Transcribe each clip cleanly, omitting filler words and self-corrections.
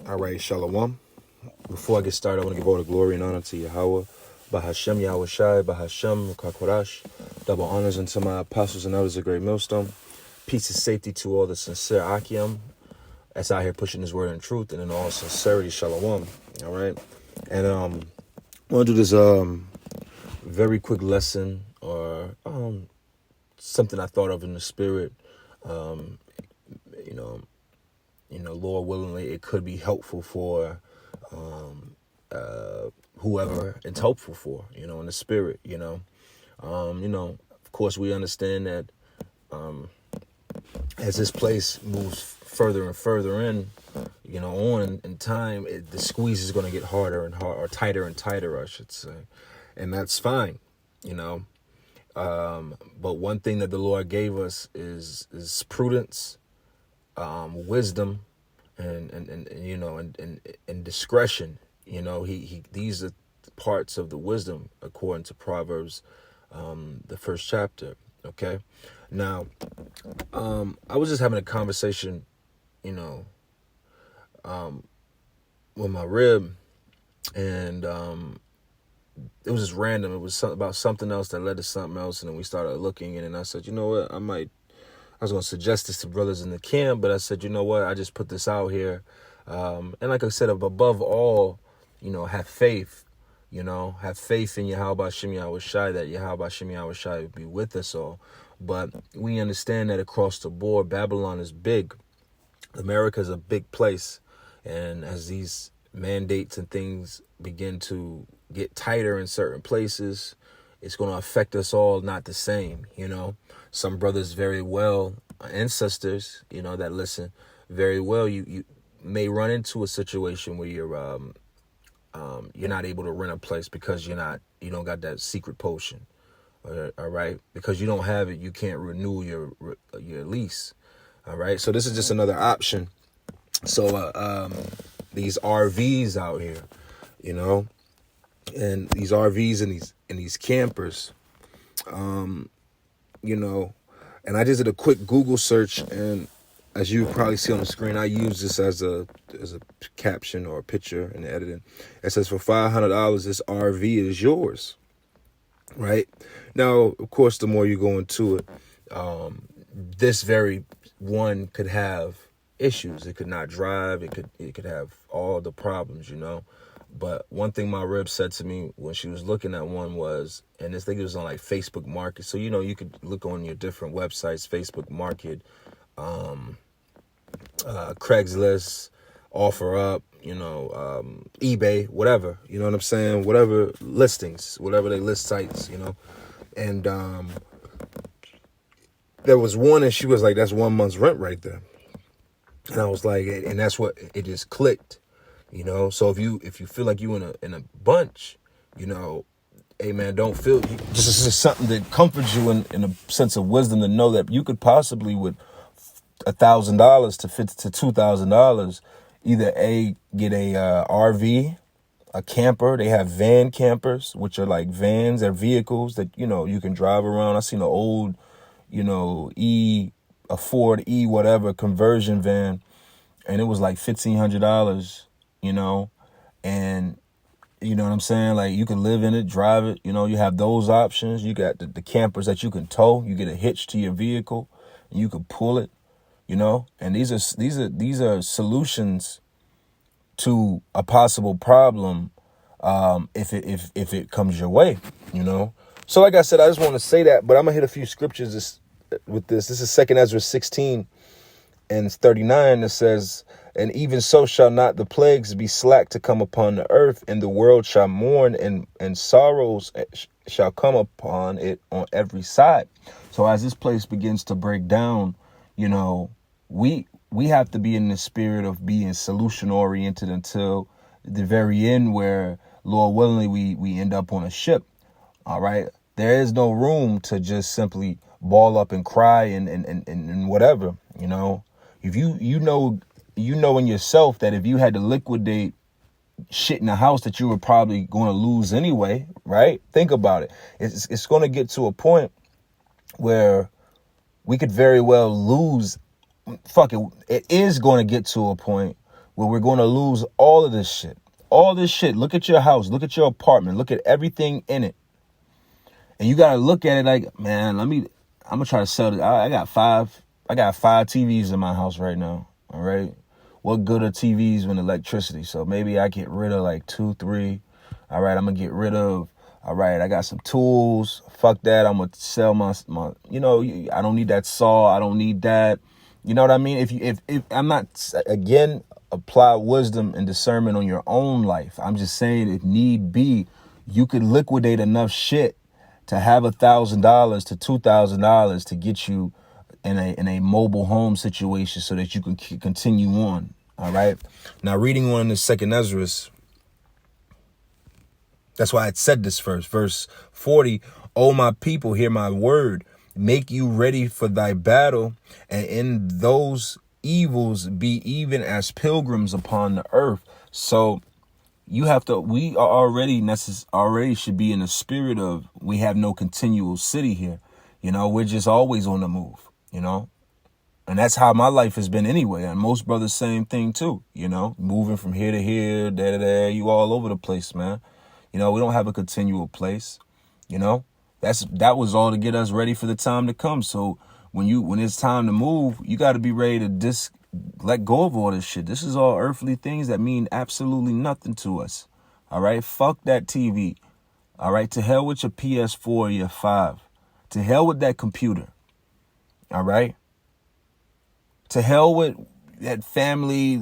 All right, Shalom. Before I get started, I want to give all the glory and honor to Yahweh, Bahashem Yahweh Shai, Bahashem Kakorash. Double honors unto my apostles and elders of Great Millstone. Peace and safety to all the sincere Akim that's out here pushing his word in truth, and in all sincerity, Shalom. All right, and I want to do this very quick lesson or something I thought of in the spirit. Lord willingly, it could be helpful for whoever it's helpful for, in the spirit, of course we understand that as this place moves further and further in, on in time, the squeeze is going to get harder and harder, or tighter and tighter, I should say. And that's fine, but one thing that the Lord gave us is prudence, wisdom, and discretion. These are parts of the wisdom according to Proverbs, the first chapter. Okay. Now, I was just having a conversation, with my rib, and it was just random. It was about something else that led to something else, and then we started looking, and then I said, you know what, I was going to suggest this to brothers in the camp, but I said, you know what, I just put this out here. And like I said, above all, have faith, have faith in Yahweh Hashem Yahweh Shai, that Yahweh Hashem Yahweh Shai will be with us all. But we understand that across the board, Babylon is big. America is a big place. And as these mandates and things begin to get tighter in certain places, it's going to affect us all not the same, Some brothers very well, ancestors, that listen very well, you may run into a situation where you're not able to rent a place because you don't got that secret potion, all right? Because you don't have it, you can't renew your lease, all right? So this is just another option. So these RVs out here, and these RVs and these campers, and I just did a quick Google search, and as you probably see on the screen, I use this as a caption or a picture in the editing. It says for $500, this RV is yours, right? Now, of course, the more you go into it, this very one could have issues. It could not drive. It could have all the problems, But one thing my rib said to me when she was looking at one was, and this thing was on like Facebook Market. So, you could look on your different websites, Facebook Market, Craigslist, OfferUp, eBay, whatever, you know what I'm saying? Whatever listings, whatever they list sites, and there was one, and she was like, that's 1 month's rent right there. And I was like, and that's what it just clicked, So if you feel like you in a bunch, hey man, don't feel just something that comforts you in a sense of wisdom to know that you could possibly with $1,000 to $2,000 either get a RV, a camper. They have van campers, which are like vans or vehicles that you can drive around. I seen an old a Ford E whatever conversion van, and it was like $1,500, and you know what I'm saying? Like, you can live in it, drive it, you have those options. You got the campers that you can tow. You get a hitch to your vehicle and you can pull it, and these are solutions to a possible problem, if it comes your way, So like I said, I just want to say that, but I'm gonna hit a few scriptures with this. This is 2 Ezra 16 and 39 that says, and even so shall not the plagues be slack to come upon the earth, and the world shall mourn, and sorrows shall come upon it on every side. So as this place begins to break down, we have to be in the spirit of being solution oriented until the very end, where Lord willingly we end up on a ship. All right. There is no room to just simply ball up and cry and whatever, if you know in yourself that if you had to liquidate shit in the house that you were probably going to lose anyway, right? Think about it. It's going to get to a point where we could very well lose. Fuck it. It is going to get to a point where we're going to lose all of this shit. All this shit. Look at your house. Look at your apartment. Look at everything in it. And you got to look at it like, man, I'm going to try to sell it. I got five TVs in my house right now. All right. What good are TVs when electricity? So maybe I get rid of like 2, 3. All right. I'm going to get rid of, all right, I got some tools. Fuck that. I'm going to sell my, I don't need that saw. I don't need that. You know what I mean? If I'm not, again, apply wisdom and discernment on your own life. I'm just saying, if need be, you could liquidate enough shit to have $1,000 to $2,000 to get you in a mobile home situation so that you can continue on. All right. Now, reading on the second Ezra, that's why I said this first. Verse 40, O my people, hear my word. Make you ready for thy battle, and in those evils be even as pilgrims upon the earth. So we are already should be in the spirit of, we have no continual city here. We're just always on the move, and that's how my life has been anyway. And most brothers, same thing too, moving from here to here, there to there, you all over the place, man. We don't have a continual place, That was all to get us ready for the time to come. So when it's time to move, you got to be ready to let go of all this shit. This is all earthly things that mean absolutely nothing to us. All right. Fuck that TV. All right. To hell with your PS4 or your 5. To hell with that computer. All right. To hell with that family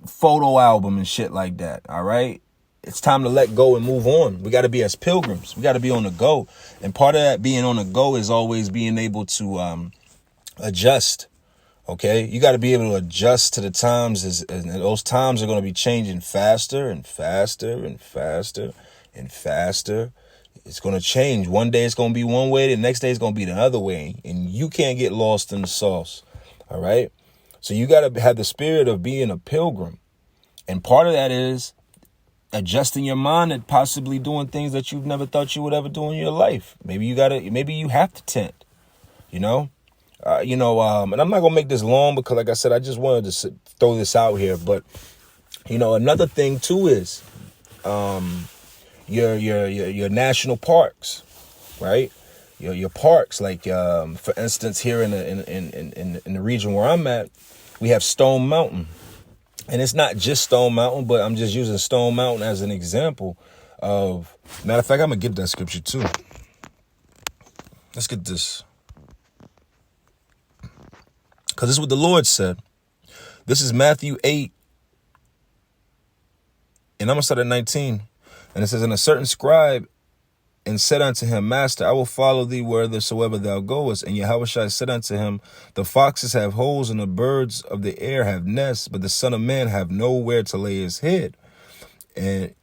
photo album and shit like that. All right. It's time to let go and move on. We got to be as pilgrims. We got to be on the go. And part of that being on the go is always being able to adjust. Okay. You got to be able to adjust to the times, and those times are going to be changing faster and faster and faster and faster. It's going to change. One day it's going to be one way. The next day it's going to be the other way. And you can't get lost in the sauce. All right. So you got to have the spirit of being a pilgrim. And part of that is adjusting your mind and possibly doing things that you've never thought you would ever do in your life. Maybe you have to tent, and I'm not going to make this long because, like I said, I just wanted to throw this out here. But, another thing too is your national parks, right? Your parks, like, for instance, here in the region where I'm at, we have Stone Mountain. And it's not just Stone Mountain, but I'm just using Stone Mountain as an example of, matter of fact, I'm going to get that scripture too. Let's get this. Because this is what the Lord said. This is Matthew 8. And I'm going to start at 19. And it says, and a certain scribe and said unto him, Master, I will follow thee whithersoever thou goest. And Yahushua said unto him, the foxes have holes and the birds of the air have nests, but the Son of Man have nowhere to lay his head. And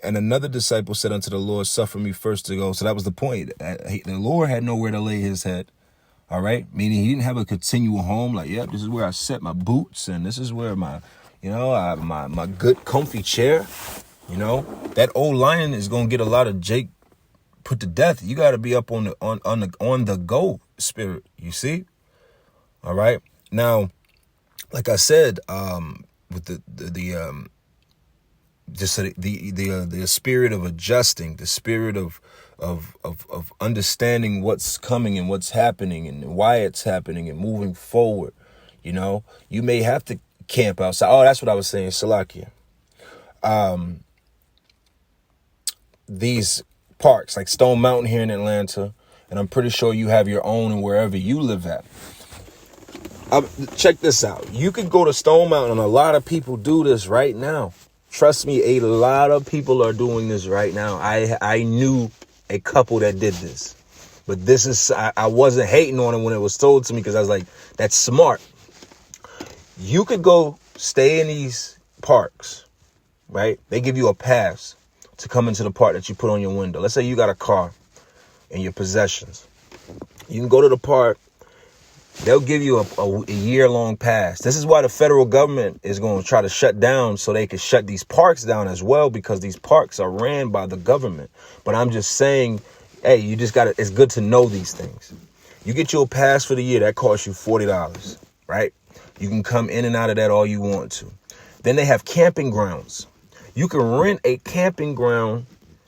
another disciple said unto the Lord, suffer me first to go. So that was the point. The Lord had nowhere to lay his head. All right. Meaning he didn't have a continual home. Like, yep, this is where I set my boots. And this is where my good comfy chair, that old lion is going to get a lot of Jake put to death. You got to be up on the go spirit. You see? All right. Now, like I said, with the spirit of adjusting, the spirit of understanding what's coming and what's happening and why it's happening and moving forward. You may have to camp outside. Oh, that's what I was saying. Salakia. These parks like Stone Mountain here in Atlanta, and I'm pretty sure you have your own and wherever you live at. Check this out. You could go to Stone Mountain, and a lot of people do this right now. Trust me, a lot of people are doing this right now. I knew a couple that did this, but this is, I wasn't hating on it when it was told to me because I was like, that's smart. You could go stay in these parks, right? They give you a pass to come into the park that you put on your window. Let's say you got a car and your possessions. You can go to the park. They'll give you a year-long pass. This is why the federal government is going to try to shut down so they can shut these parks down as well, because these parks are ran by the government. But I'm just saying, hey, you just got to, it's good to know these things. You get you a pass for the year, that costs you $40, right? You can come in and out of that all you want to. Then they have camping grounds. You can rent a camping ground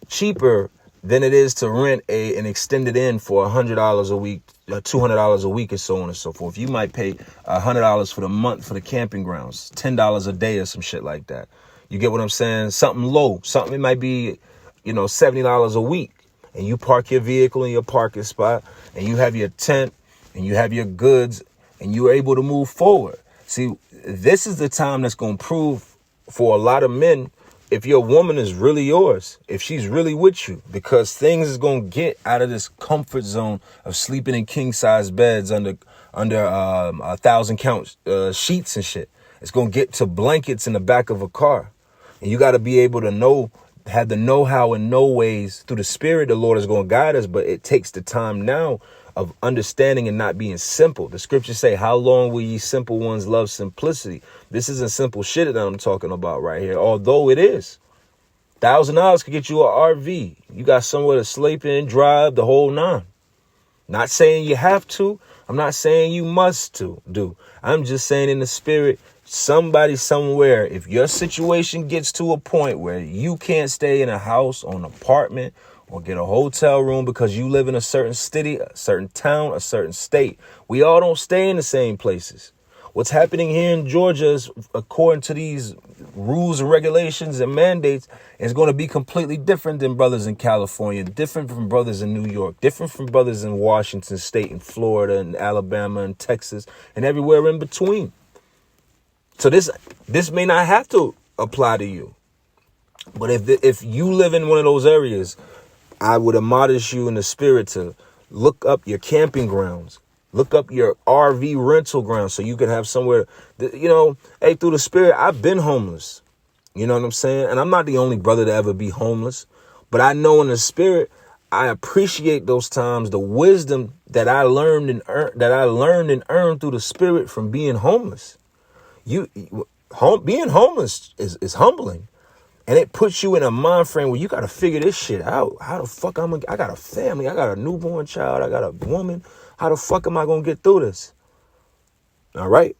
cheaper than it is to rent an extended inn for $100 a week, $200 a week, and so on and so forth. You might pay $100 for the month for the camping grounds, $10 a day or some shit like that. You get what I'm saying? Something low, something it might be, $70 a week, and you park your vehicle in your parking spot, and you have your tent, and you have your goods, and you're able to move forward. See, this is the time that's going to prove for a lot of men if your woman is really yours, if she's really with you, because things is going to get out of this comfort zone of sleeping in king size beds under 1,000 count sheets and shit. It's going to get to blankets in the back of a car. And you got to be able to have the know-how and know ways through the spirit. The Lord is going to guide us, but it takes the time now of understanding and not being simple. The scriptures say, how long will ye simple ones love simplicity? This isn't simple shit that I'm talking about right here, although it is. $1,000 could get you an RV. You got somewhere to sleep in, drive, the whole nine. Not saying you have to. I'm not saying you must do. I'm just saying in the spirit, somebody somewhere, if your situation gets to a point where you can't stay in a house or an apartment or get a hotel room because you live in a certain city, a certain town, a certain state. We all don't stay in the same places. What's happening here in Georgia is, according to these rules and regulations and mandates, is going to be completely different than brothers in California, different from brothers in New York, different from brothers in Washington State and Florida and Alabama and Texas and everywhere in between. So this may not have to apply to you. But if you live in one of those areas, I would admonish you in the spirit to look up your camping grounds, look up your RV rental grounds so you can have somewhere, hey, through the spirit, I've been homeless. You know what I'm saying? And I'm not the only brother to ever be homeless, but I know in the spirit, I appreciate those times, the wisdom that I learned and earned through the spirit from being homeless. Being homeless is humbling. And it puts you in a mind frame where you got to figure this shit out. How the fuck I got a family. I got a newborn child. I got a woman. How the fuck am I going to get through this? All right.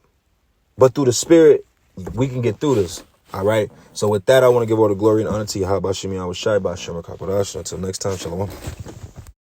But through the spirit, we can get through this. All right. So with that, I want to give all the glory and honor to Yahweh Shemi Awashai B'Shem HaKadosh. Until next time, shalom.